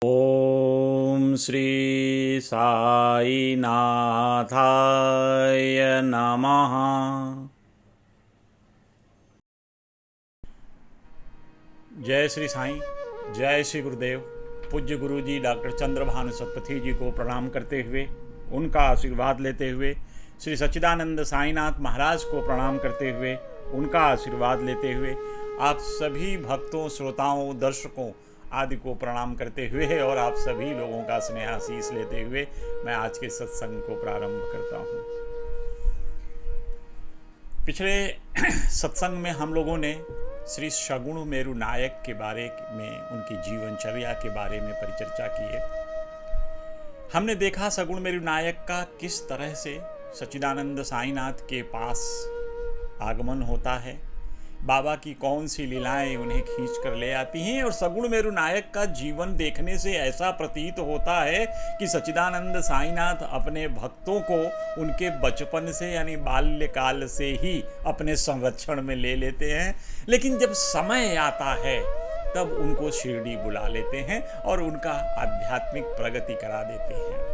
ओम श्री साई नाथाय नमः। जय श्री साईं, जय श्री गुरुदेव। पूज्य गुरु जी डॉक्टर चंद्रभानु सतपथी जी को प्रणाम करते हुए, उनका आशीर्वाद लेते हुए, श्री सच्चिदानंद साईनाथ महाराज को प्रणाम करते हुए, उनका आशीर्वाद लेते हुए, आप सभी भक्तों, श्रोताओं, दर्शकों आदि को प्रणाम करते हुए और आप सभी लोगों का स्नेहाशीष लेते हुए मैं आज के सत्संग को प्रारंभ करता हूँ। पिछले सत्संग में हम लोगों ने श्री सगुण मेरु नायक के बारे में, उनकी जीवनचर्या के बारे में परिचर्चा की है। हमने देखा सगुण मेरु नायक का किस तरह से सच्चिदानंद साईनाथ के पास आगमन होता है, बाबा की कौन सी लीलाएं उन्हें खींच कर ले आती हैं, और सगुण मेरु नायक का जीवन देखने से ऐसा प्रतीत होता है कि सच्चिदानंद साईनाथ अपने भक्तों को उनके बचपन से यानी बाल्यकाल से ही अपने संरक्षण में ले लेते हैं, लेकिन जब समय आता है तब उनको शिरडी बुला लेते हैं और उनका आध्यात्मिक प्रगति करा देते हैं।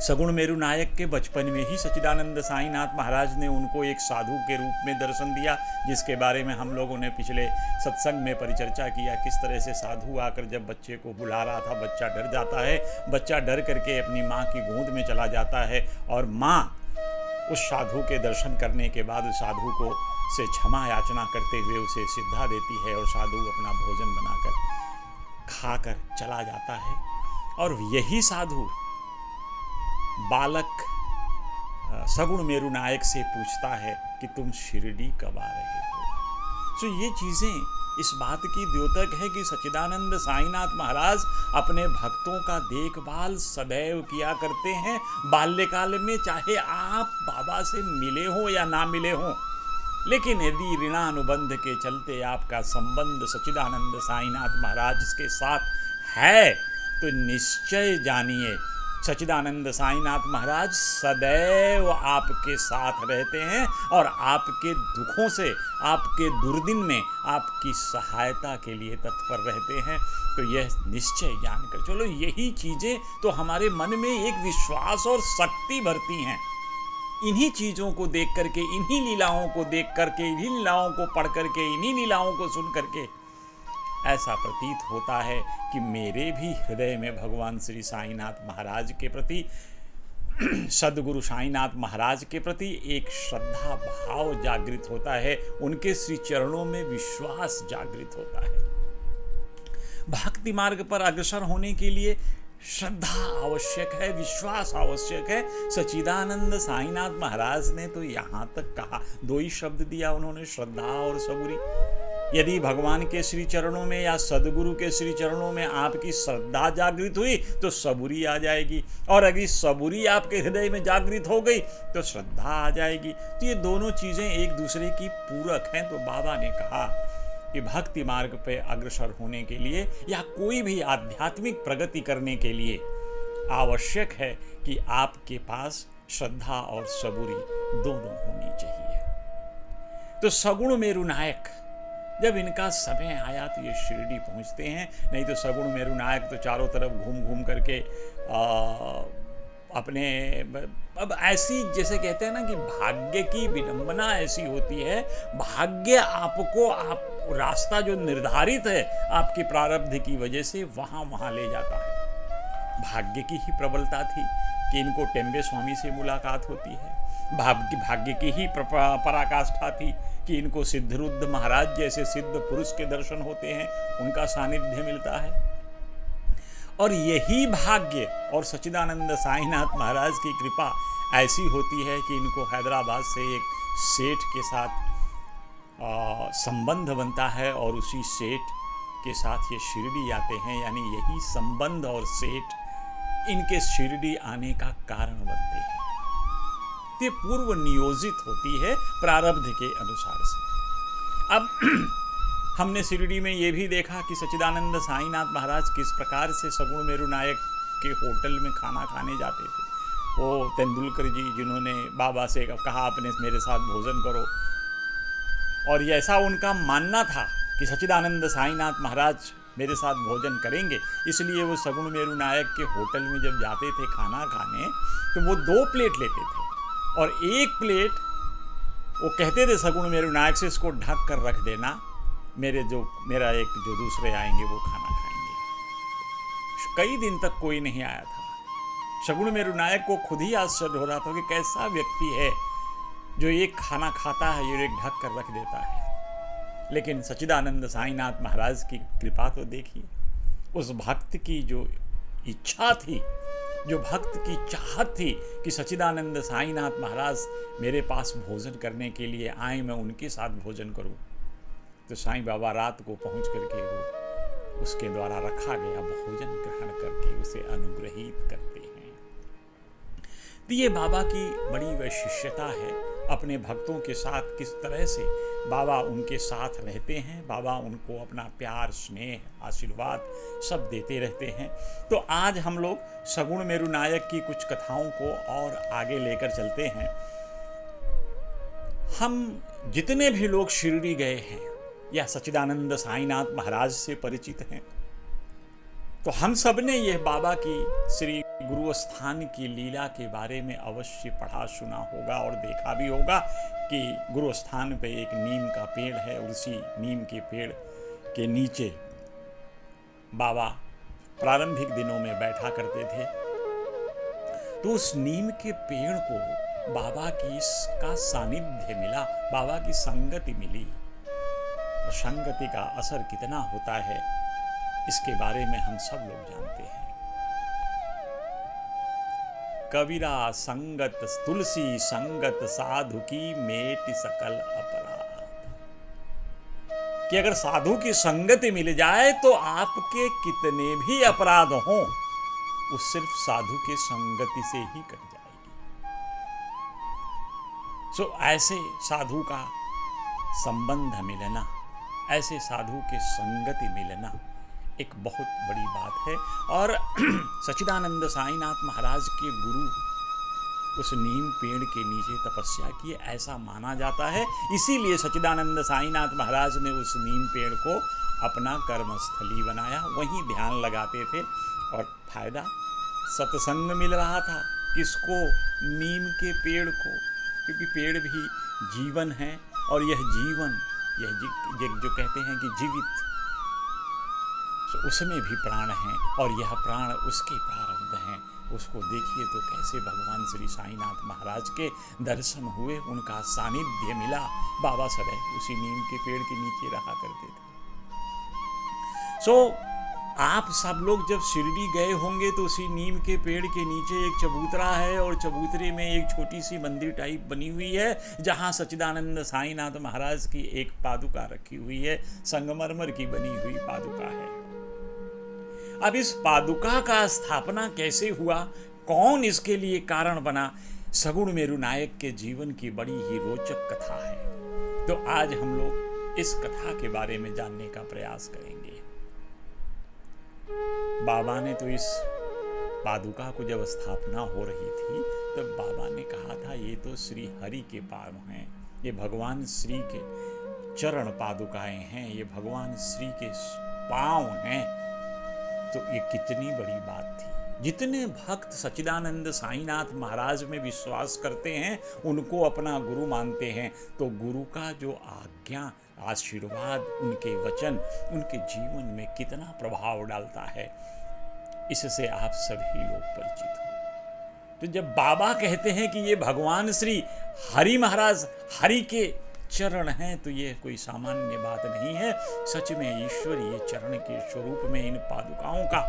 सगुण मेरु नायक के बचपन में ही सच्चिदानंद साईनाथ महाराज ने उनको एक साधु के रूप में दर्शन दिया, जिसके बारे में हम लोगों ने पिछले सत्संग में परिचर्चा किया। किस तरह से साधु आकर जब बच्चे को बुला रहा था, बच्चा डर जाता है, बच्चा डर करके अपनी माँ की गोद में चला जाता है और माँ उस साधु के दर्शन करने के बाद उस साधु को से क्षमा याचना करते हुए उसे सिद्धा देती है और साधु अपना भोजन बनाकर खाकर चला जाता है। और यही साधु बालक सगुण मेरु नायक से पूछता है कि तुम शिरडी कब आ रहे हो। तो ये चीज़ें इस बात की द्योतक है कि सच्चिदानंद साईनाथ महाराज अपने भक्तों का देखभाल सदैव किया करते हैं। बाल्यकाल में चाहे आप बाबा से मिले हो या ना मिले हो, लेकिन यदि ऋणानुबंध के चलते आपका संबंध सच्चिदानंद साईनाथ महाराज के साथ है तो निश्चय जानिए सच्चिदानंद साईनाथ महाराज सदैव आपके साथ रहते हैं और आपके दुखों से, आपके दुर्दिन में आपकी सहायता के लिए तत्पर रहते हैं। तो यह निश्चय जानकर चलो, यही चीज़ें तो हमारे मन में एक विश्वास और शक्ति भरती हैं। इन्हीं चीज़ों को देख करके, इन्हीं लीलाओं को देख करके, इन्हीं लीलाओं को पढ़ करके, इन्हीं लीलाओं को सुन करके ऐसा प्रतीत होता है कि मेरे भी हृदय में भगवान श्री साईनाथ महाराज के प्रति, सद्गुरु साईनाथ महाराज के प्रति एक श्रद्धा भाव जागृत होता है, उनके श्री चरणों में विश्वास जागृत होता है। भक्ति मार्ग पर अग्रसर होने के लिए श्रद्धा आवश्यक है, विश्वास आवश्यक है। सच्चिदानंद साईनाथ महाराज ने तो यहाँ तक कहा, दो ही शब्द दिया उन्होंने, श्रद्धा और सबूरी। यदि भगवान के श्री चरणों में या सदगुरु के श्री चरणों में आपकी श्रद्धा जागृत हुई तो सबूरी आ जाएगी, और अगर सबूरी आपके हृदय में जागृत हो गई तो श्रद्धा आ जाएगी। तो ये दोनों चीज़ें एक दूसरे की पूरक हैं। तो बाबा ने कहा कि भक्ति मार्ग पे अग्रसर होने के लिए या कोई भी आध्यात्मिक प्रगति करने के लिए आवश्यक है कि आपके पास श्रद्धा और सबूरी दोनों होनी चाहिए। तो सगुण मेरु नायक जब इनका समय आया तो ये शिरडी पहुंचते हैं। नहीं तो सगुण मेरु नायक तो चारों तरफ घूम घूम करके अपने, अब ऐसी जैसे कहते हैं ना कि भाग्य की विडंबना ऐसी होती है, भाग्य आपको, आप रास्ता जो निर्धारित है आपकी प्रारब्ध की वजह से वहाँ ले जाता है। भाग्य की ही प्रबलता थी कि इनको टेम्बे स्वामी से मुलाकात होती है, भाग्य की ही पराकाष्ठा थी कि इनको सिद्धरुद्र महाराज जैसे सिद्ध पुरुष के दर्शन होते हैं, उनका सानिध्य मिलता है। और यही भाग्य और सच्चिदानंद साईनाथ महाराज की कृपा ऐसी होती है कि इनको हैदराबाद से एक सेठ के साथ संबंध बनता है और उसी सेठ के साथ ये शिरडी आते हैं। यानी यही संबंध और सेठ इनके शिरडी आने का कारण बनते हैं। ये पूर्व नियोजित होती है प्रारब्ध के अनुसार से। अब हमने शिरडी में ये भी देखा कि सच्चिदानंद साईनाथ महाराज किस प्रकार से सगुण मेरु नायक के होटल में खाना खाने जाते थे। वो तेंदुलकर जी जिन्होंने बाबा से कहा आपने मेरे साथ भोजन करो, और ऐसा उनका मानना था कि सच्चिदानंद साईनाथ महाराज मेरे साथ भोजन करेंगे। इसलिए वो सगुण मेरु नायक के होटल में जब जाते थे खाना खाने तो वो 2 प्लेट लेते थे और 1 प्लेट वो कहते थे सगुण मेरु नायक से, इसको ढक कर रख देना, मेरा एक जो दूसरे आएंगे वो खाना खाएंगे। कई दिन तक कोई नहीं आया था। सगुण मेरु नायक को खुद ही आश्चर्य हो रहा था कि कैसा व्यक्ति है जो एक खाना खाता है और एक ढक कर रख देता है। लेकिन सच्चिदानंद साईनाथ महाराज की कृपा तो देखिए, उस भक्त की जो इच्छा थी, जो भक्त की चाहत थी कि सच्चिदानंद साईनाथ महाराज मेरे पास भोजन करने के लिए आए, मैं उनके साथ भोजन करूं, तो साईं बाबा रात को पहुंच करके वो उसके द्वारा रखा गया भोजन ग्रहण करके उसे अनुग्रहित करते हैं। तो ये बाबा की बड़ी वैशिष्टता है। अपने भक्तों के साथ किस तरह से बाबा उनके साथ रहते हैं, बाबा उनको अपना प्यार, स्नेह, आशीर्वाद सब देते रहते हैं। तो आज हम लोग सगुण मेरु नायक की कुछ कथाओं को और आगे लेकर चलते हैं। हम जितने भी लोग शिरडी गए हैं या सच्चिदानंद साईनाथ महाराज से परिचित हैं, तो हम सब ने यह बाबा की श्री गुरु स्थान की लीला के बारे में अवश्य पढ़ा, सुना होगा और देखा भी होगा कि गुरु स्थान पे एक नीम का पेड़ है और उसी नीम के पेड़ के नीचे बाबा प्रारंभिक दिनों में बैठा करते थे। तो उस नीम के पेड़ को बाबा की का सानिध्य मिला, बाबा की संगति मिली। और संगति का असर कितना होता है इसके बारे में हम सब लोग जानते हैं। कबीरा संगत तुलसी संगत साधु की मेट सकल अपराध, कि अगर साधु की संगति मिल जाए तो आपके कितने भी अपराध हों वो सिर्फ साधु के संगति से ही कट जाएगी। सो ऐसे साधु का संबंध मिलना, ऐसे साधु के संगति मिलना एक बहुत बड़ी बात है। और सच्चिदानंद साईनाथ महाराज के गुरु उस नीम पेड़ के नीचे तपस्या किए, ऐसा माना जाता है। इसीलिए सच्चिदानंद साईनाथ महाराज ने उस नीम पेड़ को अपना कर्मस्थली बनाया, वहीं ध्यान लगाते थे। और फायदा सत्संग मिल रहा था किसको? नीम के पेड़ को, क्योंकि पेड़ भी जीवन है और यह जीवन, यह जो कहते हैं कि जीवित, तो उसमें भी प्राण हैं और यह प्राण उसके प्रारब्ध हैं। उसको देखिए तो कैसे भगवान श्री साईनाथ महाराज के दर्शन हुए, उनका सानिध्य मिला। बाबा सदैव उसी नीम के पेड़ के नीचे रहा करते थे। आप सब लोग जब शिरडी गए होंगे तो उसी नीम के पेड़ के नीचे एक चबूतरा है और चबूतरे में एक छोटी सी मंदिर टाइप बनी हुई है जहां सच्चिदानंद साईनाथ महाराज की एक पादुका रखी हुई है, संगमरमर की बनी हुई पादुका है। अब इस पादुका का स्थापना कैसे हुआ, कौन इसके लिए कारण बना, सगुण मेरु नायक के जीवन की बड़ी ही रोचक कथा है। तो आज हम लोग इस कथा के बारे में जानने का प्रयास करेंगे। बाबा ने तो इस पादुका को जब स्थापना हो रही थी तब बाबा ने कहा था ये तो श्री हरि के पाँव हैं, ये भगवान श्री के चरण पादुकाएं हैं, ये भगवान श्री के पाँव हैं। तो ये कितनी बड़ी बात थी। जितने भक्त सच्चिदानंद साईनाथ महाराज में विश्वास करते हैं, उनको अपना गुरु मानते हैं, तो गुरु का जो आज्ञा, आशीर्वाद, उनके वचन उनके जीवन में कितना प्रभाव डालता है, इससे आप सभी लोग परिचित हो। तो जब बाबा कहते हैं कि ये भगवान श्री हरि महाराज, हरि के चरण हैं, तो ये कोई सामान्य बात नहीं है। सच में ईश्वरीय चरण के स्वरूप में इन पादुकाओं का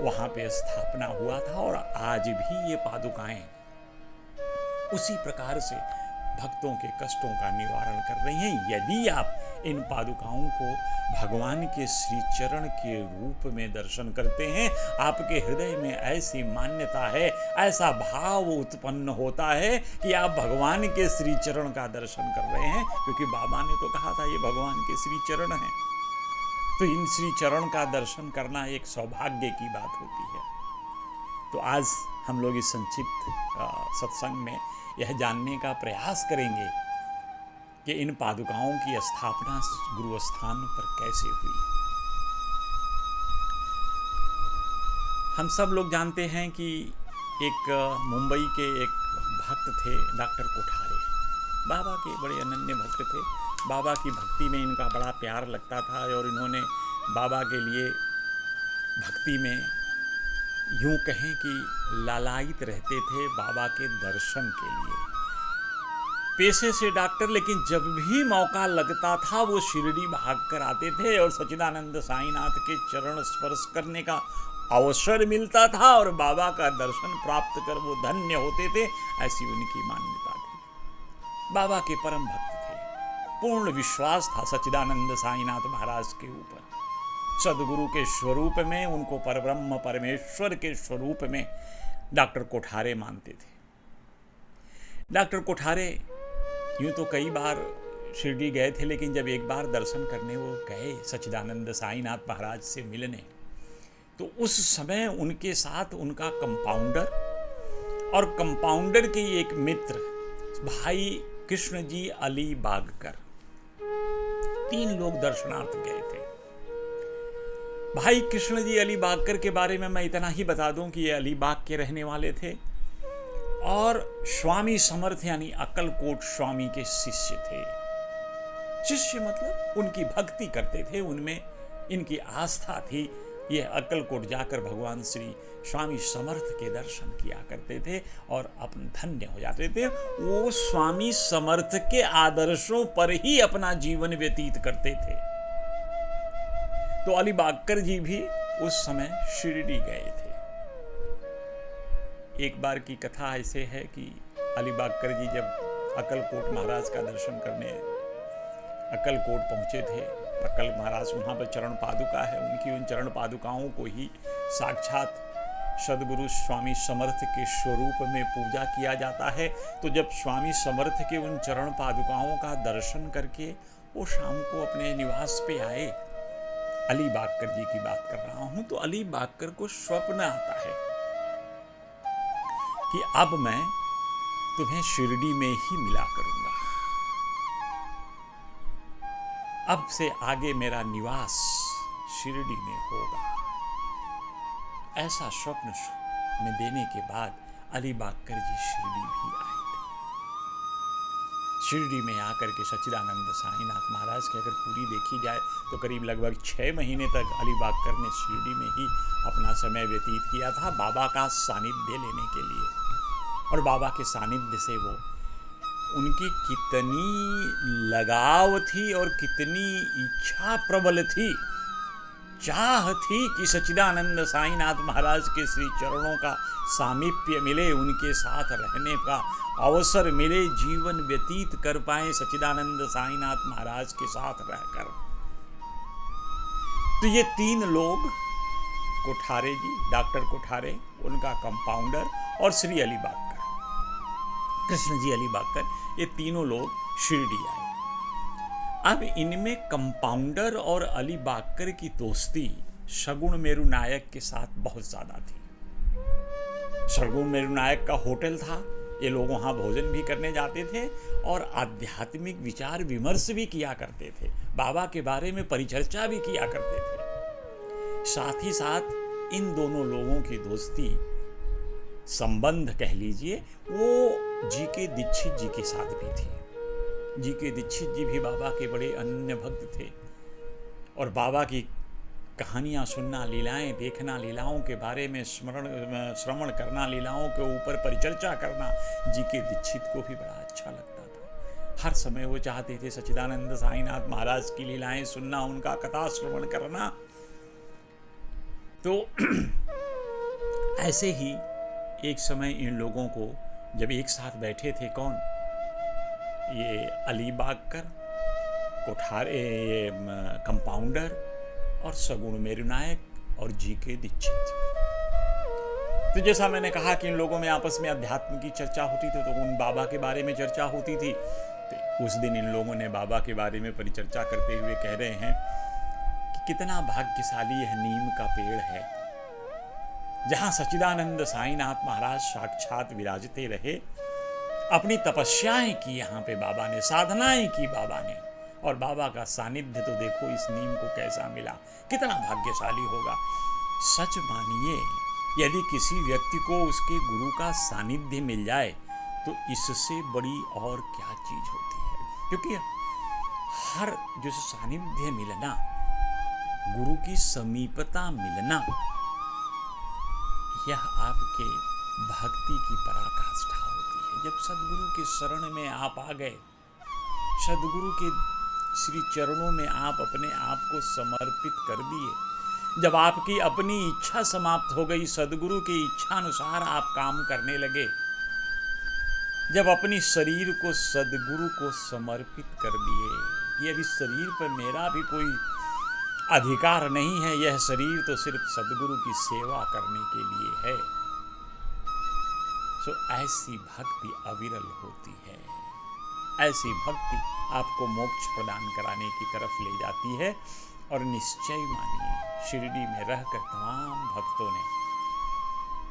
वहाँ पे स्थापना हुआ था और आज भी ये पादुकाएं उसी प्रकार से भक्तों के कष्टों का निवारण कर रही हैं। यदि आप इन पादुकाओं को भगवान के श्री चरण के रूप में दर्शन करते हैं, आपके हृदय में ऐसी मान्यता है, ऐसा भाव उत्पन्न होता है कि आप भगवान के श्री चरण का दर्शन कर रहे हैं, क्योंकि बाबा ने तो कहा था ये भगवान के श्री चरण हैं। तो इन श्री चरण का दर्शन करना एक सौभाग्य की बात होती है। तो आज हम लोग इस संक्षिप्त सत्संग में यह जानने का प्रयास करेंगे कि इन पादुकाओं की स्थापना गुरु स्थान पर कैसे हुई। हम सब लोग जानते हैं कि एक मुंबई के एक भक्त थे डॉक्टर कोठारे। बाबा के बड़े अनन्य भक्त थे। बाबा की भक्ति में इनका बड़ा प्यार लगता था और इन्होंने बाबा के लिए भक्ति में यूं कहें कि लालायित रहते थे बाबा के दर्शन के लिए। पेशे से डॉक्टर, लेकिन जब भी मौका लगता था वो शिरडी भाग कर आते थे और सच्चिदानंद साईनाथ के चरण स्पर्श करने का अवसर मिलता था और बाबा का दर्शन प्राप्त कर वो धन्य होते थे, ऐसी उनकी मान्यता थी। बाबा के परम भक्त थे, पूर्ण विश्वास था सच्चिदानंद साईनाथ महाराज के ऊपर। सदगुरु के स्वरूप में, उनको परब्रह्म परमेश्वर के स्वरूप में डॉक्टर कोठारे मानते थे। डॉक्टर कोठारे यूं तो कई बार शिरडी गए थे, लेकिन जब एक बार दर्शन करने वो गए सच्चिदानंद साईनाथ महाराज से मिलने, तो उस समय उनके साथ उनका कंपाउंडर और कंपाउंडर के एक मित्र भाई कृष्ण जी अली बागकर, 3 लोग दर्शनार्थ गए थे। भाई कृष्ण जी अली बागकर के बारे में मैं इतना ही बता दूं कि ये अलीबाग के रहने वाले थे और स्वामी समर्थ यानी अक्कलकोट स्वामी के शिष्य थे। शिष्य मतलब उनकी भक्ति करते थे, उनमें इनकी आस्था थी। ये अक्कलकोट जाकर भगवान श्री स्वामी समर्थ के दर्शन किया करते थे और अपन धन्य हो जाते थे। वो स्वामी समर्थ के आदर्शों पर ही अपना जीवन व्यतीत करते थे। तो अली बागकर जी भी उस समय शिरडी गए थे। एक बार की कथा ऐसे है कि अली बागकर जी जब अक्कलकोट महाराज का दर्शन करने अक्कलकोट पहुंचे थे, अक्कल महाराज वहाँ पर चरण पादुका है, उनकी उन चरण पादुकाओं को ही साक्षात सदगुरु स्वामी समर्थ के स्वरूप में पूजा किया जाता है। तो जब स्वामी समर्थ के उन चरण पादुकाओं का दर्शन करके वो शाम को अपने निवास पे आए, अली बागकर जी की बात कर रहा हूँ, तो अली बागकर को स्वप्न आता है कि अब मैं तुम्हें शिरडी में ही मिला करूंगा, अब से आगे मेरा निवास शिरडी में होगा। ऐसा स्वप्न में देने के बाद अली बागकर जी शिरडी भी आए थे। शिरडी में आकर के सच्चिदानंद साईनाथ महाराज की अगर पूरी देखी जाए तो करीब लगभग 6 महीने तक अली बागकर ने शिरडी में ही अपना समय व्यतीत किया था बाबा का सानिध्य लेने के लिए। और बाबा के सानिध्य से वो उनकी कितनी लगाव थी और कितनी इच्छा प्रबल थी, चाह थी कि सच्चिदानंद साईनाथ महाराज के श्री चरणों का सामीप्य मिले, उनके साथ रहने का अवसर मिले, जीवन व्यतीत कर पाए सच्चिदानंद साईनाथ महाराज के साथ रहकर। तो ये 3 लोग, कोठारे जी, डॉक्टर कोठारे, उनका कंपाउंडर और श्री अली बागकर, कृष्ण जी अली बागकर, ये तीनों लोग शिरडी आए। अब इनमें कंपाउंडर और अली बागकर की दोस्ती सगुण मेरू नायक के साथ बहुत ज्यादा थी। सगुण मेरू नायक का होटल था, ये लोग वहाँ भोजन भी करने जाते थे और आध्यात्मिक विचार विमर्श भी किया करते थे, बाबा के बारे में परिचर्चा भी किया करते थे। साथ ही साथ इन दोनों लोगों की दोस्ती, संबंध कह लीजिए, वो जी के दीक्षित जी के साथ भी थी। जी के दीक्षित जी भी बाबा के बड़े अनन्य भक्त थे और बाबा की कहानियाँ सुनना, लीलाएं देखना, लीलाओं के बारे में श्रवण करना, लीलाओं के ऊपर परिचर्चा करना जी के दीक्षित को भी बड़ा अच्छा लगता था। हर समय वो चाहते थे सच्चिदानंद साईनाथ महाराज की लीलाएं सुनना, उनका कथा श्रवण करना। तो ऐसे ही एक समय इन लोगों को जब एक साथ बैठे थे, कौन, ये अली बागकर, कोठारे, कंपाउंडर और सगुण मेरू नायक और जी के दीक्षित। तो जैसा मैंने कहा कि इन लोगों में आपस में अध्यात्म की चर्चा होती थी, तो उन बाबा के बारे में चर्चा होती थी। तो उस दिन इन लोगों ने बाबा के बारे में परिचर्चा करते हुए कह रहे हैं कि कितना भाग्यशाली यह नीम का पेड़ है, जहाँ सच्चिदानंद साईनाथ महाराज साक्षात विराजते रहे। अपनी तपस्याएं की यहाँ पे बाबा ने, साधनाएं की बाबा ने, और बाबा का सानिध्य तो देखो इस नीम को कैसा मिला, कितना भाग्यशाली होगा। सच मानिए यदि किसी व्यक्ति को उसके गुरु का सानिध्य मिल जाए तो इससे बड़ी और क्या चीज होती है। क्योंकि हर जो सानिध्य मिलना, गुरु की समीपता मिलना, यह आपके भक्ति की पराकाष्ठा होती है। जब सदगुरु के शरण में आप आ गए, सदगुरु के श्री चरणों में आप अपने आप को समर्पित कर दिए, जब आपकी अपनी इच्छा समाप्त हो गई, सदगुरु की इच्छा अनुसार आप काम करने लगे, जब अपनी शरीर को सदगुरु को समर्पित कर दिए, ये अभी शरीर पर मेरा भी कोई अधिकार नहीं है, यह शरीर तो सिर्फ सदगुरु की सेवा करने के लिए है, तो ऐसी भक्ति अविरल होती है। ऐसी भक्ति आपको मोक्ष प्रदान कराने की तरफ ले जाती है। और निश्चय मानिए, शिरडी में रहकर तमाम भक्तों ने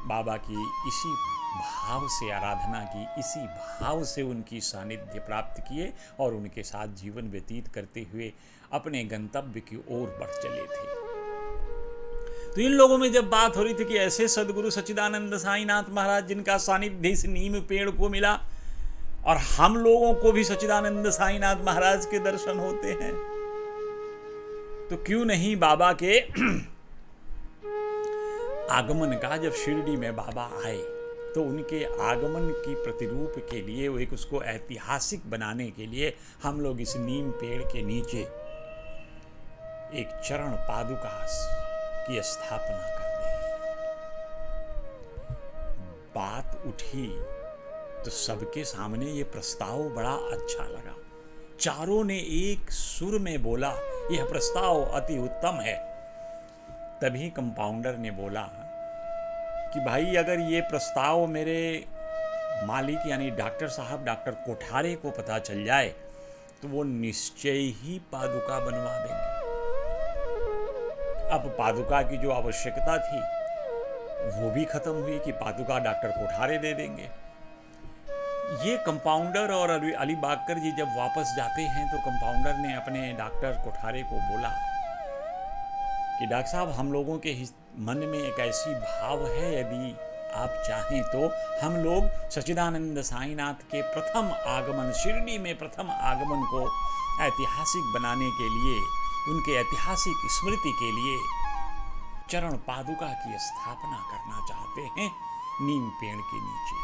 बाबा की इसी भाव से आराधना की, इसी भाव से उनकी सानिध्य प्राप्त किए और उनके साथ जीवन व्यतीत करते हुए अपने गंतव्य की ओर बढ़ चले थे। तो इन लोगों में जब बात हो रही थी कि ऐसे सदगुरु सच्चिदानंद साईनाथ महाराज जिनका सानिध्य इस नीम पेड़ को मिला और हम लोगों को भी सच्चिदानंद साईनाथ महाराज के दर्शन होते हैं, तो क्यों नहीं बाबा के आगमन का, जब शिरडी में बाबा आए तो उनके आगमन की प्रतिरूप के लिए, वो एक उसको ऐतिहासिक बनाने के लिए हम लोग इस नीम पेड़ के नीचे एक चरण पादुका की स्थापना करते हैं। बात उठी तो सबके सामने ये प्रस्ताव बड़ा अच्छा लगा। चारों ने एक सुर में बोला, यह प्रस्ताव अति उत्तम है। तभी कंपाउंडर ने बोला कि भाई, अगर ये प्रस्ताव मेरे मालिक यानी डॉक्टर साहब डॉक्टर कोठारे को पता चल जाए तो वो निश्चय ही पादुका बनवा देंगे। अब पादुका की जो आवश्यकता थी वो भी खत्म हुई कि पादुका डॉक्टर कोठारे दे देंगे। ये कंपाउंडर और अलीबागकर जी जब वापस जाते हैं तो कंपाउंडर ने अपने डॉक्टर कोठारे को बोला कि डॉक्टर साहब, हम लोगों के मन में एक ऐसी भाव है, यदि आप चाहें तो हम लोग सच्चिदानंद साईनाथ के प्रथम आगमन, शिरडी में प्रथम आगमन को ऐतिहासिक बनाने के लिए, उनके ऐतिहासिक स्मृति के लिए चरण पादुका की स्थापना करना चाहते हैं नीम पेड़ के नीचे।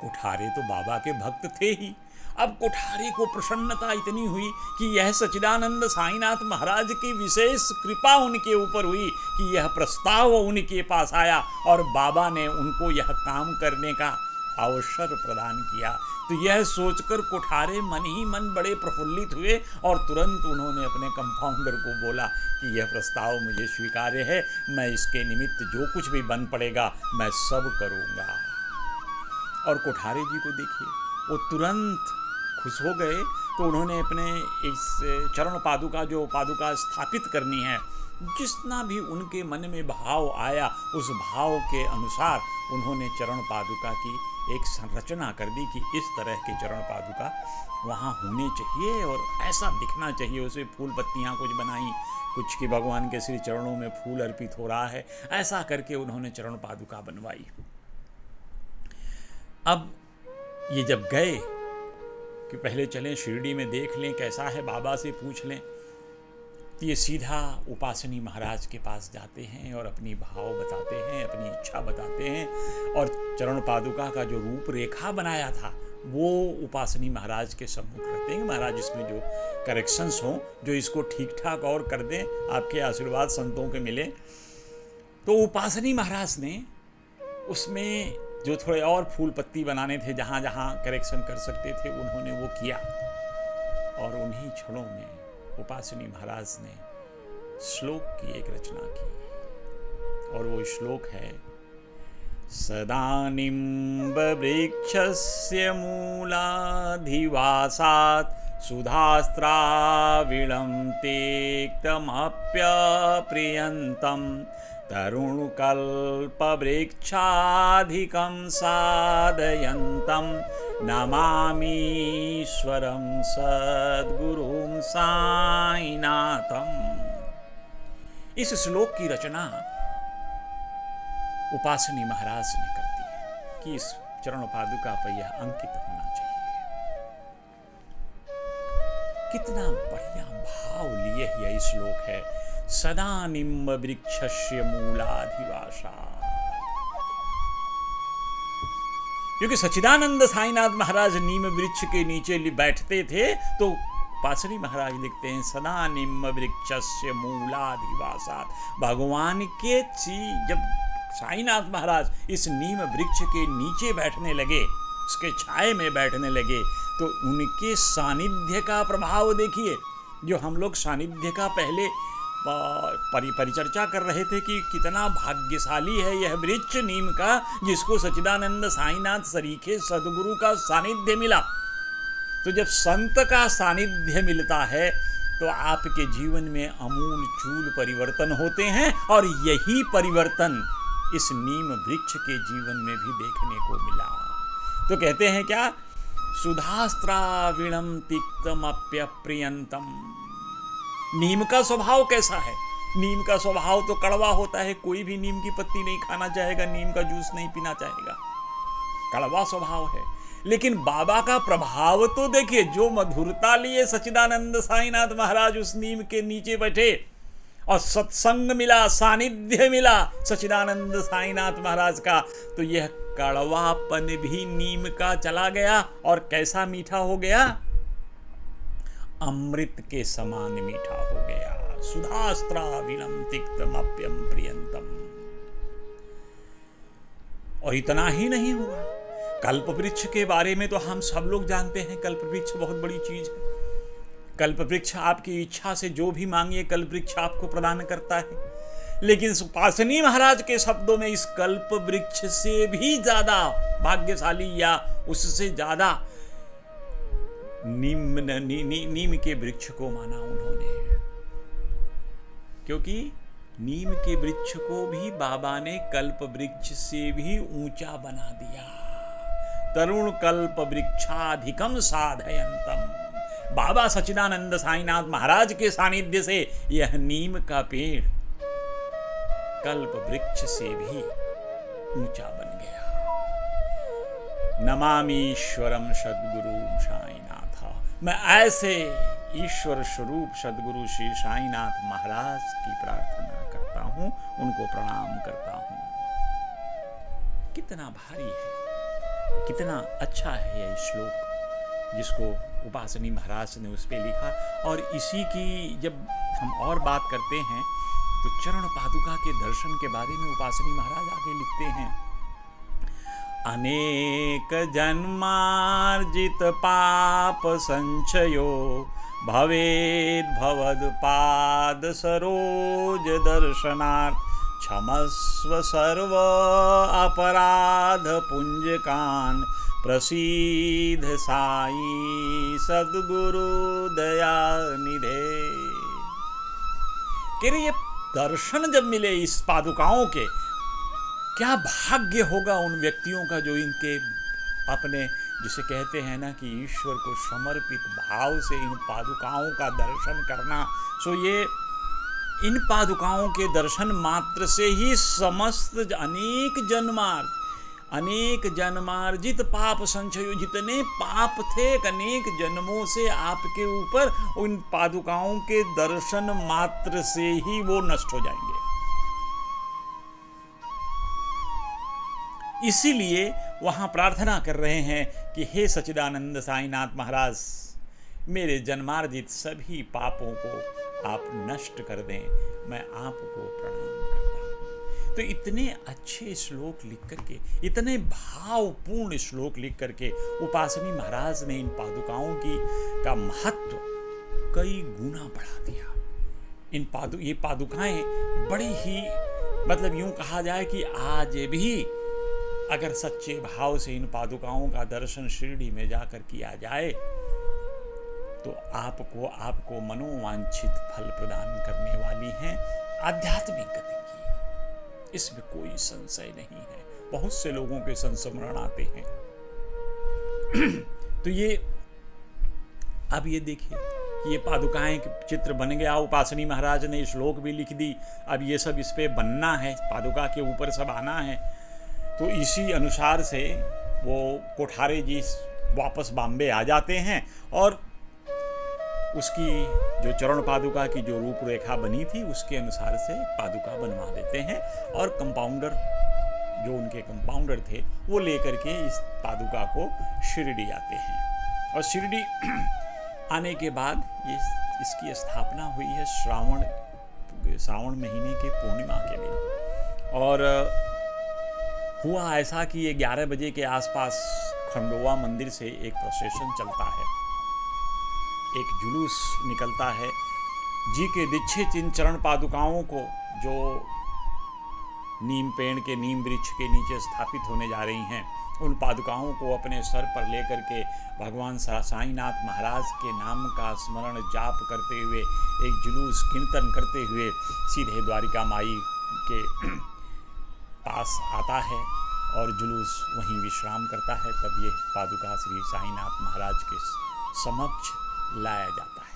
कोठारे तो बाबा के भक्त थे ही। अब कोठारे को प्रसन्नता इतनी हुई कि यह सच्चिदानंद साईनाथ महाराज की विशेष कृपा उनके ऊपर हुई कि यह प्रस्ताव उनके पास आया और बाबा ने उनको यह काम करने का अवसर प्रदान किया। तो यह सोचकर कोठारे मन ही मन बड़े प्रफुल्लित हुए और तुरंत उन्होंने अपने कंपाउंडर को बोला कि यह प्रस्ताव मुझे स्वीकार्य है, मैं इसके निमित्त जो कुछ भी बन पड़ेगा मैं सब करूँगा। और कोठारे जी को देखिए, वो तुरंत खुश हो गए। तो उन्होंने अपने इस चरण पादुका, जो पादुका स्थापित करनी है, जितना भी उनके मन में भाव आया उस भाव के अनुसार उन्होंने चरण पादुका की एक संरचना कर दी कि इस तरह के चरण पादुका वहाँ होने चाहिए और ऐसा दिखना चाहिए। उसे फूल पत्तियाँ कुछ बनाई, कुछ कि भगवान के श्री चरणों में फूल अर्पित हो रहा है, ऐसा करके उन्होंने चरण पादुका बनवाई। अब ये जब गए कि पहले चलें शिरडी में देख लें कैसा है, बाबा से पूछ लें, तो ये सीधा उपासनी महाराज के पास जाते हैं और अपनी भाव बताते हैं, अपनी इच्छा बताते हैं। और चरण पादुका का जो रूपरेखा बनाया था वो उपासनी महाराज के सम्मुख रखते हैं। महाराज, इसमें जो करेक्शंस हों, जो इसको ठीक ठाक और कर दें, आपके आशीर्वाद संतों के मिले। तो उपासनी महाराज ने उसमें जो थोड़े और फूल पत्ती बनाने थे, जहाँ जहाँ करेक्शन कर सकते थे, उन्होंने वो किया। और उन्हीं क्षणों में उपासनी महाराज ने श्लोक की एक रचना की और वो श्लोक है, सदानिम्ब वृक्षस्य मूलाधिवासात् सुधास्त्राविणं तेक्तमप्यप्रियन्तं तरुणकल्पवृक्षाधिकं साधयन्तं नमामीश्वरं सद्गुरुं साईनाथम्। इस श्लोक की रचना उपासनी महाराज ने कर दी है कि इस चरण पादुका पर यह अंकित होना चाहिए। कितना बढ़िया भाव लिए यह श्लोक है। सदा निम्ब वृक्षस्य मूलाधिवासा। क्योंकि सच्चिदानंद साईनाथ महाराज नीम वृक्ष के नीचे बैठते थे, तो पासरी महाराज लिखते हैं सदा निम्ब वृक्षस्य मूलाधिवासात्। भगवान के जब साईनाथ महाराज इस नीम वृक्ष के नीचे बैठने लगे, उसके छाए में बैठने लगे, तो उनके सानिध्य का प्रभाव देखिए। जो हम लोग सानिध्य का पहले परिचर्चा कर रहे थे कि कितना भाग्यशाली है यह वृक्ष नीम का, जिसको सच्चिदानंद साईनाथ सरीखे सदगुरु का सानिध्य मिला। तो जब संत का सानिध्य मिलता है तो आपके जीवन में अमूल चूल परिवर्तन होते हैं, और यही परिवर्तन इस नीम वृक्ष के जीवन में भी देखने को मिला। तो कहते हैं क्या, सुधास्त्राविणम तिक्तमप्यप्रियंतम। नीम का स्वभाव कैसा है? नीम का स्वभाव तो कड़वा होता है, कोई भी नीम की पत्ती नहीं खाना चाहेगा, नीम का जूस नहीं पीना चाहेगा, कड़वा स्वभाव है। लेकिन बाबा का प्रभाव तो देखिए, जो मधुरता लिए सच्चिदानंद साईनाथ महाराज उस नीम के नीचे बैठे और सत्संग मिला, सानिध्य मिला सच्चिदानंद साईनाथ महाराज का, तो यह कड़वापन भी नीम का चला गया और कैसा मीठा हो गया? अमृत के समान मीठा हो गया। सुधास्त्राविणम तिक्तमप्यम प्रियंतम। और इतना ही नहीं हुआ, कल्प वृक्ष के बारे में तो हम सब लोग जानते हैं। कल्प वृक्ष बहुत बड़ी चीज है। कल्प वृक्ष आपकी इच्छा से जो भी मांगिए कल्प वृक्ष आपको प्रदान करता है। लेकिन सुपासनी महाराज के शब्दों में इस कल्प वृक्ष से भी ज्यादा भाग्यशाली या उससे ज्यादा नीम के वृक्ष को माना उन्होंने। क्योंकि नीम के वृक्ष को भी बाबा ने कल्प वृक्ष से भी ऊंचा बना दिया। तरुण कल्प वृक्षाधिकम साधयंतम। बाबा सच्चिदानंद साईनाथ महाराज के सानिध्य से यह नीम का पेड़ कल्प वृक्ष से भी ऊंचा बन गया। नमामीश्वरम सद्गुरु साईनाथ। मैं ऐसे ईश्वर स्वरूप सद्गुरु श्री साईनाथ महाराज की प्रार्थना करता हूं, उनको प्रणाम करता हूं। कितना भारी है, कितना अच्छा है यह श्लोक जिसको उपासनी महाराज ने उस पे लिखा। और इसी की जब हम और बात करते हैं तो चरण पादुका के दर्शन के बारे में उपासनी महाराज आगे लिखते हैं, अनेक जन्मार्जित पाप संचयो भवेद भवद पाद सरोज दर्शनार्थ क्षमस्व सर्व अपराध पुंजकान प्रसीद साई सद्गुरु दया निधे। कह रही ये दर्शन जब मिले इस पादुकाओं के, क्या भाग्य होगा उन व्यक्तियों का जो इनके अपने, जिसे कहते हैं ना कि ईश्वर को समर्पित भाव से इन पादुकाओं का दर्शन करना। सो ये इन पादुकाओं के दर्शन मात्र से ही समस्त अनेक जन्मार्जित पाप संचय, जितने पाप थे अनेक जन्मों से आपके ऊपर, उन पादुकाओं के दर्शन मात्र से ही वो नष्ट हो जाएंगे। इसीलिए वहां प्रार्थना कर रहे हैं कि हे सच्चिदानंद साईनाथ महाराज, मेरे जन्मार्जित सभी पापों को आप नष्ट कर दें, मैं आपको प्रणाम करता हूं। तो इतने अच्छे श्लोक लिख करके, इतने भावपूर्ण श्लोक लिख करके उपासनी महाराज ने इन पादुकाओं का महत्व कई गुना बढ़ा दिया। ये पादुकाएं बड़ी ही, मतलब यूं कहा जाए कि आज भी अगर सच्चे भाव से इन पादुकाओं का दर्शन शिरडी में जाकर किया जाए तो आपको मनोवांछित फल प्रदान करने वाली हैं आध्यात्मिक गति की। इसमें कोई संशय नहीं है। बहुत से लोगों के संस्मरण आते हैं। तो ये अब ये देखिए कि ये पादुकाएं चित्र बन गया। उपासनी महाराज ने श्लोक भी लिख दी, अब ये सब इस पे बनना है, पादुका के ऊपर सब आना है। तो इसी अनुसार से वो कोठारे जी वापस बॉम्बे आ जाते हैं और उसकी जो चरण पादुका की जो रूपरेखा बनी थी उसके अनुसार से पादुका बनवा देते हैं। और कंपाउंडर, जो उनके कंपाउंडर थे, वो लेकर के इस पादुका को शिरडी आते हैं। और शिरडी आने के बाद ये इसकी स्थापना हुई है श्रावण महीने के पूर्णिमा के दिन। और हुआ ऐसा कि ये 11 बजे के आसपास खंडोवा मंदिर से एक प्रोसेशन चलता है, एक जुलूस निकलता है। जी के दीक्षित इन चरण पादुकाओं को, जो नीम पेड़ के नीम वृक्ष के नीचे स्थापित होने जा रही हैं, उन पादुकाओं को अपने सर पर लेकर के भगवान साईनाथ महाराज के नाम का स्मरण जाप करते हुए, एक जुलूस कीर्तन करते हुए सीधे द्वारिका माई के पास आता है और जुलूस वहीं विश्राम करता है। तब ये पादुका श्री साईनाथ महाराज के समक्ष लाया जाता है।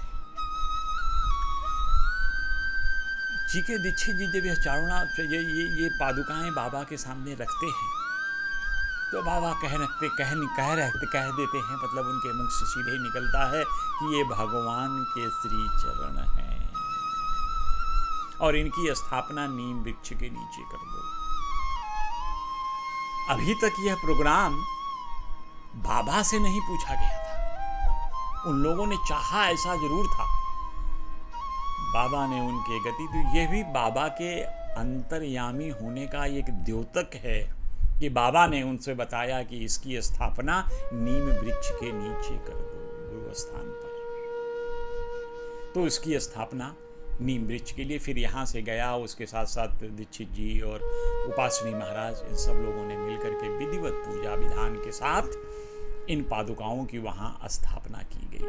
जी के दीक्षित जी जब ये पादुकाएं बाबा के सामने रखते हैं तो बाबा कह देते हैं, मतलब उनके मुख से सीधे निकलता है कि ये भगवान के श्री चरण हैं और इनकी स्थापना नीम वृक्ष के नीचे कर दो। अभी तक यह प्रोग्राम बाबा से नहीं पूछा गया था, उन लोगों ने चाहा ऐसा जरूर था, बाबा ने उनके गति। तो यह भी बाबा के अंतर्यामी होने का एक द्योतक है कि बाबा ने उनसे बताया कि इसकी स्थापना नीम वृक्ष के नीचे कर दो गुरु स्थान पर। तो इसकी स्थापना नीम वृक्ष के लिए फिर यहाँ से गया, उसके साथ साथ दीक्षित जी और उपासनी महाराज, इन सब लोगों ने मिलकर के विधिवत पूजा विधान के साथ इन पादुकाओं की वहाँ स्थापना की गई।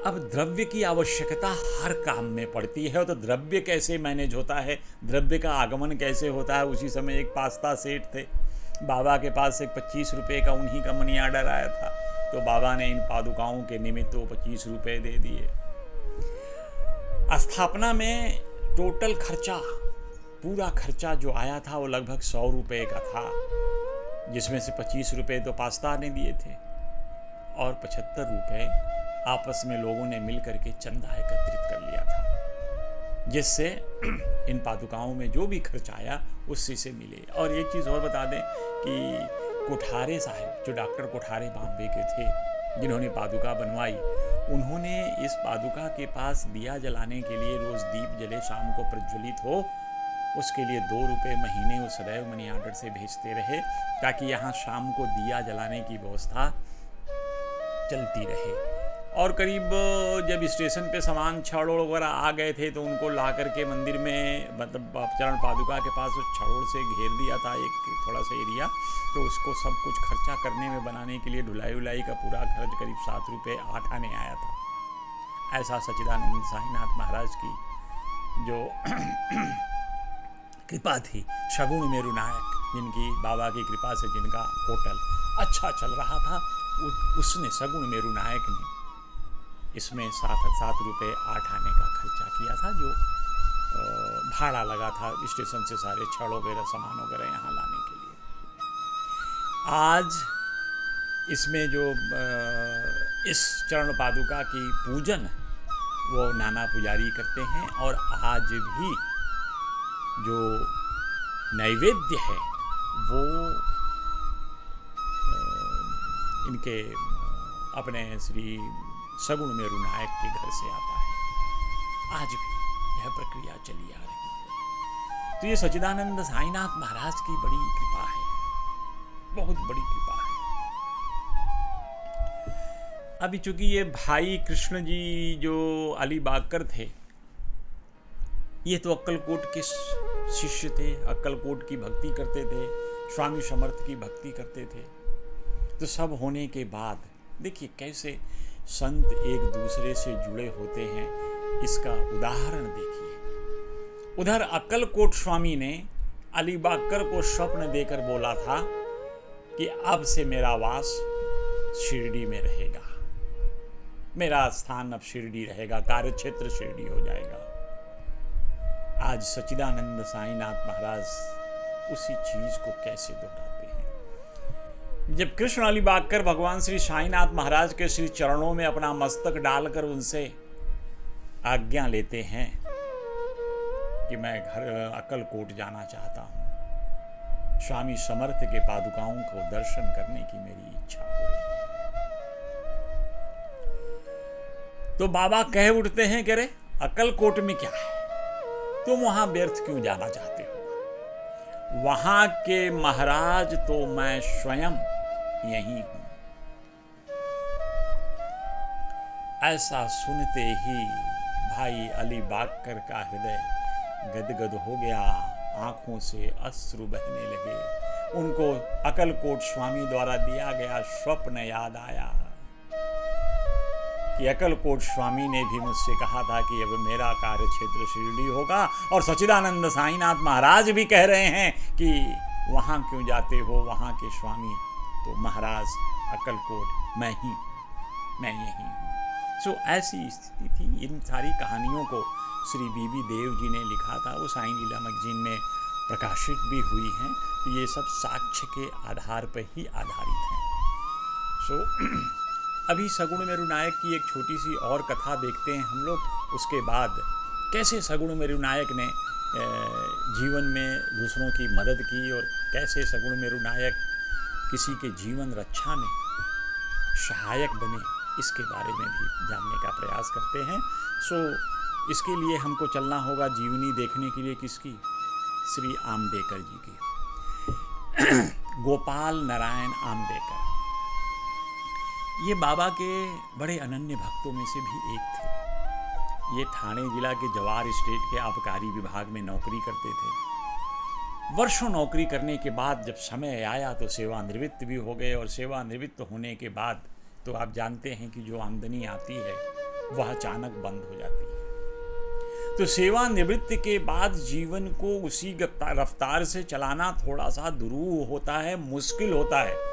अब द्रव्य की आवश्यकता हर काम में पड़ती है, तो द्रव्य कैसे मैनेज होता है, द्रव्य का आगमन कैसे होता है। उसी समय एक पास्ता सेठ थे, बाबा के पास एक 25 रुपये का उन्हीं का मनी आर्डर आया था, तो बाबा ने इन पादुकाओं के निमित्त वो 25 रुपये दे दिए। स्थापना में टोटल खर्चा, पूरा खर्चा जो आया था वो लगभग 100 रुपये का था, जिसमें से 25 रुपये तो पास्ता ने दिए थे और 75 रुपये आपस में लोगों ने मिल करके चंदा एकत्रित कर लिया था, जिससे इन पादुकाओं में जो भी खर्च आया उससे से मिले। और एक चीज़ और बता दें कि कोठारे साहब, जो डॉक्टर कोठारे बॉम्बे के थे, जिन्होंने पादुका बनवाई, उन्होंने इस पादुका के पास दिया जलाने के लिए रोज़ दीप जले शाम को प्रज्वलित हो, उसके लिए 2 रुपये महीने वो सदैव मनी आर्डर से भेजते रहे, ताकि यहाँ शाम को दिया जलाने की व्यवस्था चलती रहे। और करीब जब स्टेशन पे सामान छड़ वगैरह आ गए थे तो उनको ला करके मंदिर में, मतलब चरण पादुका के पास उस छड़ों से घेर दिया था एक थोड़ा सा एरिया, तो उसको सब कुछ खर्चा करने में बनाने के लिए ढुलाई उलाई का पूरा खर्च करीब 7 रुपये 8 आने आया था। ऐसा सच्चिदानंद साईनाथ महाराज की जो कृपा थी, शगुन मेरु नायक, जिनकी बाबा की कृपा से जिनका होटल अच्छा चल रहा था, उसने सगुन मेरु नायक ने इसमें 7 रुपये 8 आने का खर्चा किया था, जो भाड़ा लगा था स्टेशन से सारे छड़ वगैरह सामान वगैरह यहाँ लाने के लिए। आज इसमें जो इस चरण पादुका की पूजन वो नाना पुजारी करते हैं, और आज भी जो नैवेद्य है वो इनके अपने श्री सगुण मेरु नायक के घर से आता है। आज भी यह प्रक्रिया चली आ रही है। तो ये सच्चिदानंद साईनाथ महाराज की बड़ी कृपा है, बहुत बड़ी कृपा है। अभी चूंकि ये भाई कृष्ण जी जो अलीबागकर थे, ये तो अक्कलकोट के शिष्य थे, अक्कलकोट की भक्ति करते थे, स्वामी समर्थ की भक्ति करते थे। तो सब होने के बाद देखिए कैसे संत एक दूसरे से जुड़े होते हैं, इसका उदाहरण देखिए। उधर अक्कलकोट स्वामी ने अलीबागकर को स्वप्न देकर बोला था कि अब से मेरा वास शिरडी में रहेगा, मेरा स्थान अब शिरडी रहेगा, कार्यक्षेत्र शिरडी हो जाएगा। आज सच्चिदानंद साईनाथ महाराज उसी चीज को कैसे दोहराते हैं। जब कृष्ण अलीबागकर भगवान श्री साईनाथ महाराज के श्री चरणों में अपना मस्तक डालकर उनसे आज्ञा लेते हैं कि मैं घर अक्कलकोट जाना चाहता हूं, स्वामी समर्थ के पादुकाओं को दर्शन करने की मेरी इच्छा हो रही है, तो बाबा कह उठते हैं कि अरे अक्कलकोट में क्या है, तुम वहां व्यर्थ क्यों जाना चाहते हो, वहां के महाराज तो मैं स्वयं यही हूं। ऐसा सुनते ही भाई अलीबागकर का हृदय गदगद हो गया, आंखों से अश्रु बहने लगे। उनको अक्कलकोट स्वामी द्वारा दिया गया स्वप्न याद आया कि अक्कलकोट स्वामी ने भी मुझसे कहा था कि अब मेरा कार्यक्षेत्र शिरडी होगा, और सच्चिदानंद साईनाथ महाराज भी कह रहे हैं कि वहाँ क्यों जाते हो, वहाँ के स्वामी तो महाराज अक्कलकोट मैं यही हूँ। सो ऐसी स्थिति थी। इन सारी कहानियों को श्री बीबी देव जी ने लिखा था, वो साईं लीला मैगजीन में प्रकाशित भी हुई हैं। तो ये सब साक्ष्य के आधार पर ही आधारित हैं। सो अभी सगुण मेरु नायक की एक छोटी सी और कथा देखते हैं हम लोग। उसके बाद कैसे सगुण मेरु नायक ने जीवन में दूसरों की मदद की और कैसे सगुण मेरु नायक किसी के जीवन रक्षा में सहायक बने, इसके बारे में भी जानने का प्रयास करते हैं। सो इसके लिए हमको चलना होगा जीवनी देखने के लिए किसकी, श्री आमडेकर जी की। गोपाल नारायण आमडेकर ये बाबा के बड़े अनन्य भक्तों में से भी एक थे। ये ठाणे जिला के जवार स्टेट के आबकारी विभाग में नौकरी करते थे। वर्षों नौकरी करने के बाद जब समय आया तो सेवानिवृत्त भी हो गए, और सेवानिवृत्त होने के बाद तो आप जानते हैं कि जो आमदनी आती है वह अचानक बंद हो जाती है। तो सेवानिवृत्ति के बाद जीवन को उसी रफ्तार से चलाना थोड़ा सा दुरूह होता है, मुश्किल होता है।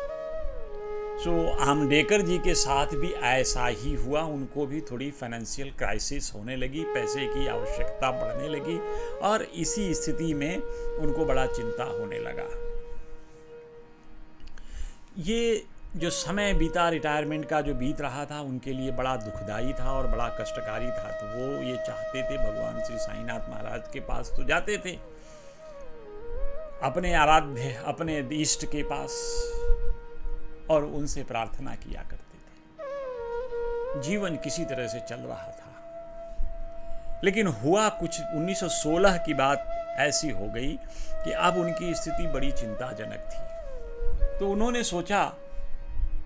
सो आमडेकर जी के साथ भी ऐसा ही हुआ। उनको भी थोड़ी फाइनेंशियल क्राइसिस होने लगी, पैसे की आवश्यकता बढ़ने लगी, और इसी स्थिति में उनको बड़ा चिंता होने लगा। ये जो समय बीता, रिटायरमेंट का जो बीत रहा था, उनके लिए बड़ा दुखदाई था और बड़ा कष्टकारी था। तो वो ये चाहते थे भगवान श्री साईनाथ महाराज के पास तो जाते थे, अपने आराध्य, अपने इष्ट के पास, और उनसे प्रार्थना किया करते थे। जीवन किसी तरह से चल रहा था। लेकिन हुआ कुछ, 1916 की बात ऐसी हो गई कि अब उनकी स्थिति बड़ी चिंताजनक थी। तो उन्होंने सोचा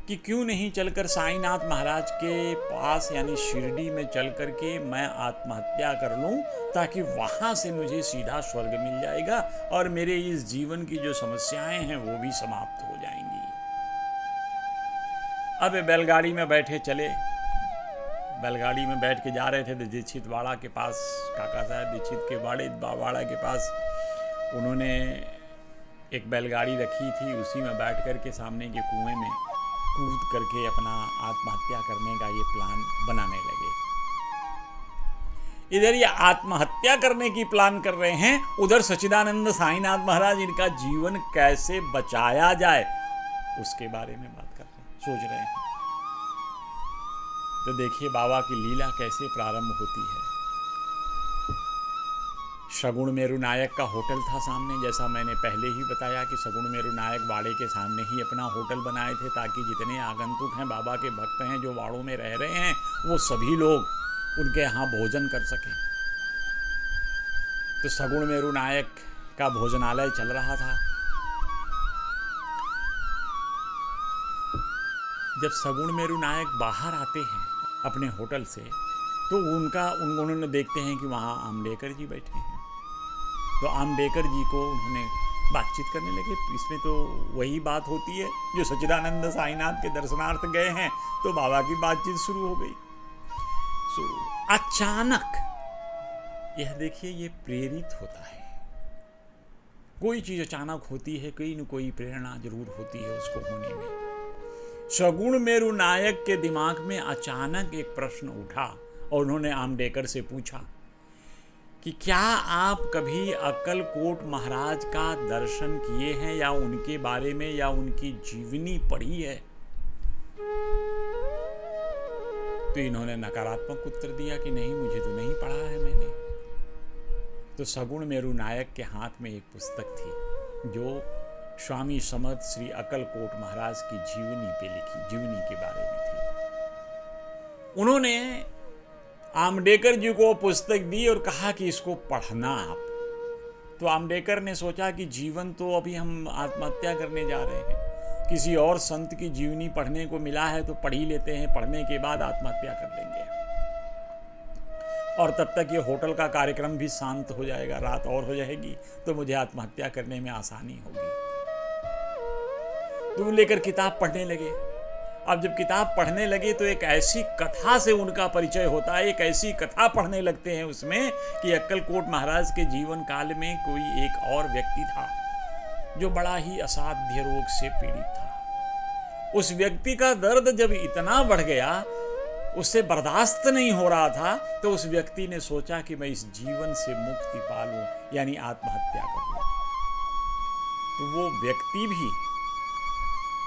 कि क्यों नहीं चलकर साईनाथ महाराज के पास यानी शिरडी में चल कर के मैं आत्महत्या कर लूं, ताकि वहां से मुझे सीधा स्वर्ग मिल जाएगा और मेरे इस जीवन की जो समस्याएं हैं वो भी समाप्त हो जाएंगी। अब बैलगाड़ी में बैठे चले, बैलगाड़ी में बैठ के जा रहे थे तो दीक्षित वाड़ा के पास, काका साहब दीक्षित के वाड़ा के पास उन्होंने एक बैलगाड़ी रखी थी। उसी में बैठ कर के सामने के कुएं में कूद करके अपना आत्महत्या करने का ये प्लान बनाने लगे। इधर ये आत्महत्या करने की प्लान कर रहे हैं, उधर सच्चिदानंद साईनाथ महाराज इनका जीवन कैसे बचाया जाए उसके बारे में बात कर रहे हैं, सोच रहे हैं। तो देखिए बाबा की लीला कैसे प्रारंभ होती है। सगुण मेरु नायक का होटल था सामने, जैसा मैंने पहले ही बताया कि सगुण मेरु नायक वाड़े के सामने ही अपना होटल बनाए थे, ताकि जितने आगंतुक हैं, बाबा के भक्त हैं, जो वाड़ों में रह रहे हैं, वो सभी लोग उनके यहाँ भोजन कर सकें। तो सगुण मेरु नायक का भोजनालय चल रहा था। जब सगुण मेरु नायक बाहर आते हैं अपने होटल से, तो उन्होंने देखते हैं कि वहाँ आमडेकर जी बैठे हैं। तो आमडेकर जी को उन्होंने बातचीत करने लगे। इसमें तो वही बात होती है जो सच्चिदानंद साईनाथ के दर्शनार्थ गए हैं, तो बाबा की बातचीत शुरू हो गई। सो अचानक यह देखिए, ये प्रेरित होता है। कोई चीज़ अचानक होती है, कोई न कोई प्रेरणा जरूर होती है उसको होने में। सगुण मेरु नायक के दिमाग में अचानक एक प्रश्न उठा और उन्होंने आमडेकर से पूछा कि क्या आप कभी अक्कलकोट महाराज का दर्शन किए हैं या उनके बारे में या उनकी जीवनी पढ़ी है? तो इन्होंने नकारात्मक उत्तर दिया कि नहीं, मुझे तो नहीं पढ़ा है मैंने। तो सगुण मेरु नायक के हाथ में एक पुस्तक थी जो स्वामी समर्थ श्री अक्कलकोट महाराज की जीवनी पे लिखी, जीवनी के बारे में थी। उन्होंने आमडेकर जी को पुस्तक दी और कहा कि इसको पढ़ना आप। तो आमडेकर ने सोचा कि जीवन तो अभी हम आत्महत्या करने जा रहे हैं, किसी और संत की जीवनी पढ़ने को मिला है तो पढ़ ही लेते हैं, पढ़ने के बाद आत्महत्या कर लेंगे और तब तक ये होटल का कार्यक्रम भी शांत हो जाएगा, रात और हो जाएगी तो मुझे आत्महत्या करने में आसानी होगी। तो लेकर किताब पढ़ने लगे। अब जब किताब पढ़ने लगे तो एक ऐसी कथा से उनका परिचय होता है, एक ऐसी कथा पढ़ने लगते हैं उसमें कि अक्कलकोट महाराज के जीवन काल में कोई एक और व्यक्ति था जो बड़ा ही असाध्य रोग से पीड़ित था। उस व्यक्ति का दर्द जब इतना बढ़ गया, उससे बर्दाश्त नहीं हो रहा था, तो उस व्यक्ति ने सोचा कि मैं इस जीवन से मुक्ति पा लूं, यानी आत्महत्या कर लूं। तो वो व्यक्ति भी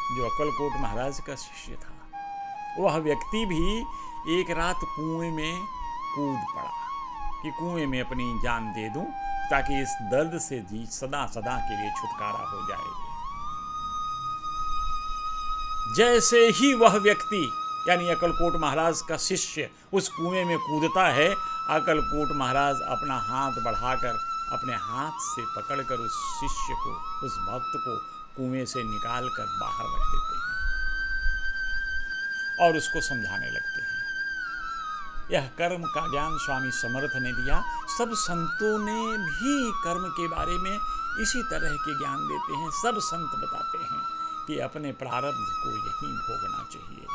जो अक्कलकोट महाराज का शिष्य था, वह व्यक्ति भी एक रात कुएं में कूद पड़ा कि कुएं में अपनी जान दे दूं ताकि इस दर्द से जी सदा सदा के लिए छुटकारा हो जाए। जैसे ही वह व्यक्ति यानी अक्कलकोट महाराज का शिष्य उस कुएं में कूदता है, अक्कलकोट महाराज अपना हाथ बढ़ाकर अपने हाथ से पकड़कर उस शिष्य को, उस भक्त को कुएं से निकाल कर बाहर रख देते हैं और उसको समझाने लगते हैं। यह कर्म का ज्ञान स्वामी समर्थ ने दिया। सब संतों ने भी कर्म के बारे में इसी तरह के ज्ञान देते हैं। सब संत बताते हैं कि अपने प्रारब्ध को यहीं भोगना चाहिए।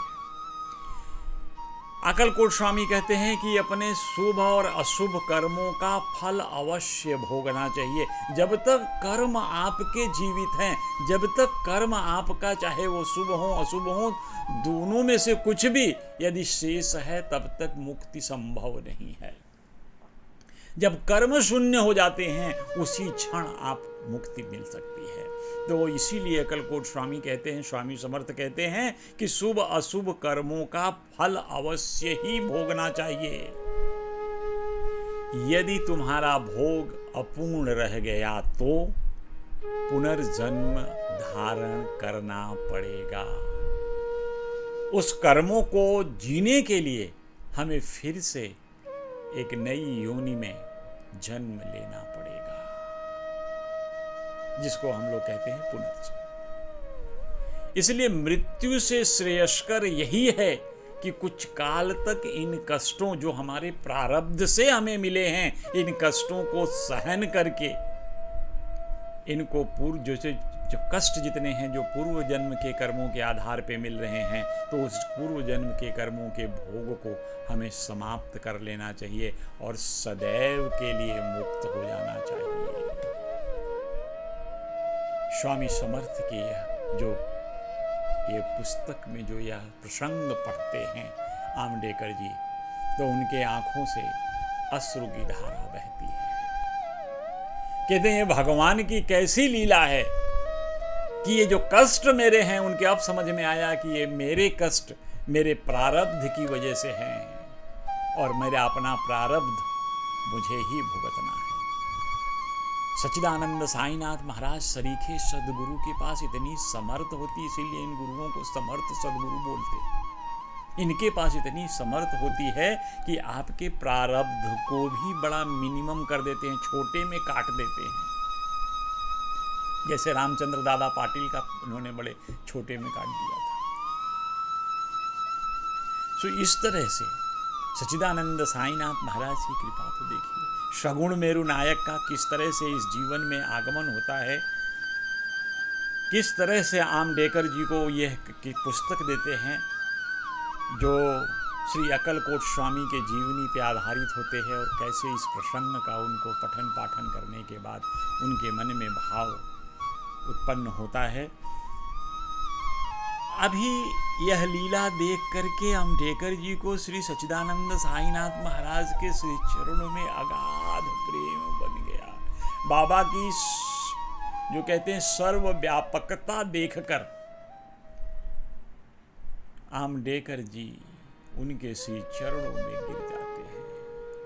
अक्कलकोट स्वामी कहते हैं कि अपने शुभ और अशुभ कर्मों का फल अवश्य भोगना चाहिए। जब तक कर्म आपके जीवित हैं, जब तक कर्म आपका, चाहे वो शुभ हो अशुभ हो, दोनों में से कुछ भी यदि शेष है, तब तक मुक्ति संभव नहीं है। जब कर्म शून्य हो जाते हैं, उसी क्षण आप मुक्ति मिल सकती है। तो इसीलिए अक्कलकोट स्वामी कहते हैं, स्वामी समर्थ कहते हैं कि शुभ अशुभ कर्मों का फल अवश्य ही भोगना चाहिए। यदि तुम्हारा भोग अपूर्ण रह गया तो पुनर्जन्म धारण करना पड़ेगा। उस कर्मों को जीने के लिए हमें फिर से एक नई योनि में जन्म लेना पड़ेगा, जिसको हम लोग कहते हैं पुनर्जन्म। इसलिए मृत्यु से श्रेयस्कर यही है कि कुछ काल तक इन कष्टों जो हमारे प्रारब्ध से हमें मिले हैं, इन कष्टों को सहन करके, इनको पूर्व जो कष्ट जितने हैं जो पूर्व जन्म के कर्मों के आधार पे मिल रहे हैं, तो उस पूर्व जन्म के कर्मों के भोग को हमें समाप्त कर लेना चाहिए और सदैव के लिए मुक्त हो जाना चाहिए। स्वामी समर्थ की ये पुस्तक में जो यह प्रसंग पढ़ते हैं आमडेकर जी, तो उनके आंखों से अश्रु की धारा बहती है। कहते हैं भगवान की कैसी लीला है कि ये जो कष्ट मेरे हैं, उनके अब समझ में आया कि ये मेरे कष्ट मेरे प्रारब्ध की वजह से हैं और मेरा अपना प्रारब्ध मुझे ही भुगतना है। सच्चिदानंद साईनाथ महाराज सरीखे सदगुरु के पास इतनी समर्थ होती, इसीलिए इन गुरुओं को समर्थ सदगुरु बोलते। इनके पास इतनी समर्थ होती है कि आपके प्रारब्ध को भी बड़ा मिनिमम कर देते हैं, छोटे में काट देते हैं। जैसे रामचंद्र दादा पाटिल का उन्होंने बड़े छोटे में काट दिया था। तो इस तरह से सच्चिदानंद साईनाथ महाराज की कृपा तो देखिए, सगुण मेरु नायक का किस तरह से इस जीवन में आगमन होता है, किस तरह से आमडेकर जी को यह पुस्तक देते हैं जो श्री अक्कलकोट स्वामी के जीवनी पे आधारित होते हैं, और कैसे इस प्रसंग का उनको पठन पाठन करने के बाद उनके मन में भाव उत्पन्न होता है। अभी यह लीला देख करके अम्बेडकर जी को श्री सच्चिदानंद साईनाथ महाराज के श्री चरणों में अगाध प्रेम बन गया। बाबा की जो कहते हैं सर्वव्यापकता देखकर अम्बेडकर जी उनके श्री चरणों में गिर जाते हैं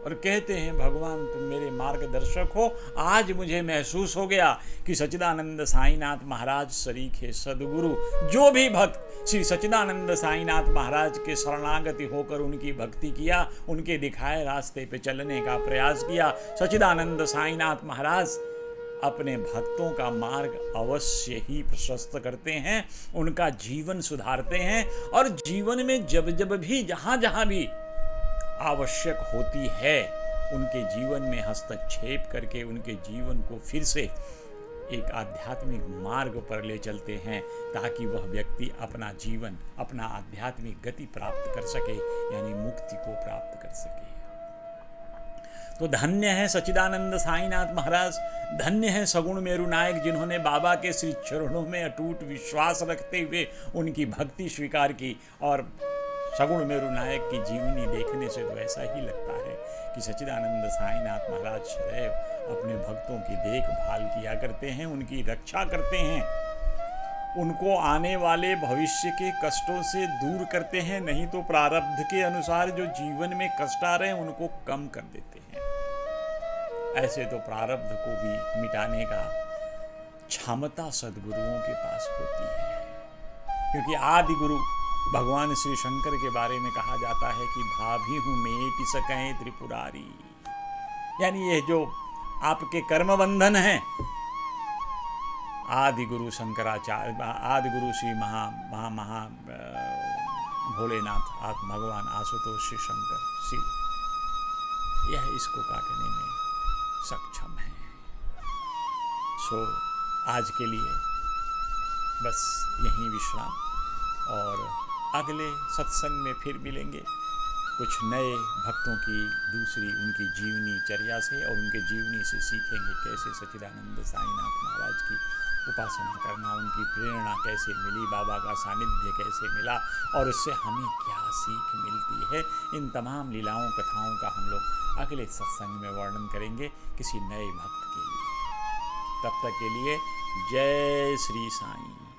और कहते हैं, भगवान तुम मेरे मार्गदर्शक हो। आज मुझे महसूस हो गया कि सच्चिदानंद साईनाथ महाराज सरीखे सदगुरु। जो भी भक्त श्री सच्चिदानंद साईनाथ महाराज के शरणागति होकर उनकी भक्ति किया, उनके दिखाए रास्ते पे चलने का प्रयास किया, सच्चिदानंद साईनाथ महाराज अपने भक्तों का मार्ग अवश्य ही प्रशस्त करते हैं, उनका जीवन सुधारते हैं और जीवन में जब जब भी जहाँ जहाँ भी आवश्यक होती है उनके जीवन में हस्तक्षेप करके उनके जीवन को फिर से एक आध्यात्मिक मार्ग पर ले चलते हैं, ताकि वह व्यक्ति अपना जीवन, अपना आध्यात्मिक गति प्राप्त कर सके, यानी मुक्ति को प्राप्त कर सके। तो धन्य है सच्चिदानंद साईनाथ महाराज, धन्य है सगुण मेरु नायक, जिन्होंने बाबा के श्री चरणों में अटूट विश्वास रखते हुए उनकी भक्ति स्वीकार की। और सगुण मेरु नायक की जीवनी देखने से तो ऐसा ही लगता है कि सच्चिदानंद साईनाथ महाराज सदैव अपने भक्तों की देखभाल किया करते हैं, उनकी रक्षा करते हैं, उनको आने वाले भविष्य के कष्टों से दूर करते हैं, नहीं तो प्रारब्ध के अनुसार जो जीवन में कष्ट आ रहे हैं उनको कम कर देते हैं। ऐसे तो प्रारब्ध को भी मिटाने का क्षमता सद्गुरुओं के पास होती है, क्योंकि आदि गुरु भगवान श्री शंकर के बारे में कहा जाता है कि भाभी हूँ मेटि सकें त्रिपुरारी, यानी ये जो आपके कर्म बंधन हैं, आदि गुरु शंकराचार्य, आदि गुरु श्री महा भोलेनाथ, आप भगवान आशुतोष श्री शंकर शिव, यह इसको काटने में सक्षम है। सो आज के लिए बस यहीं विश्राम, और अगले सत्संग में फिर मिलेंगे कुछ नए भक्तों की दूसरी उनकी जीवनी चर्या से, और उनके जीवनी से सीखेंगे कैसे सच्चिदानंद साईनाथ महाराज की उपासना करना, उनकी प्रेरणा कैसे मिली, बाबा का सानिध्य कैसे मिला और उससे हमें क्या सीख मिलती है। इन तमाम लीलाओं कथाओं का हम लोग अगले सत्संग में वर्णन करेंगे किसी नए भक्त के लिए। तब तक के लिए जय श्री साईं।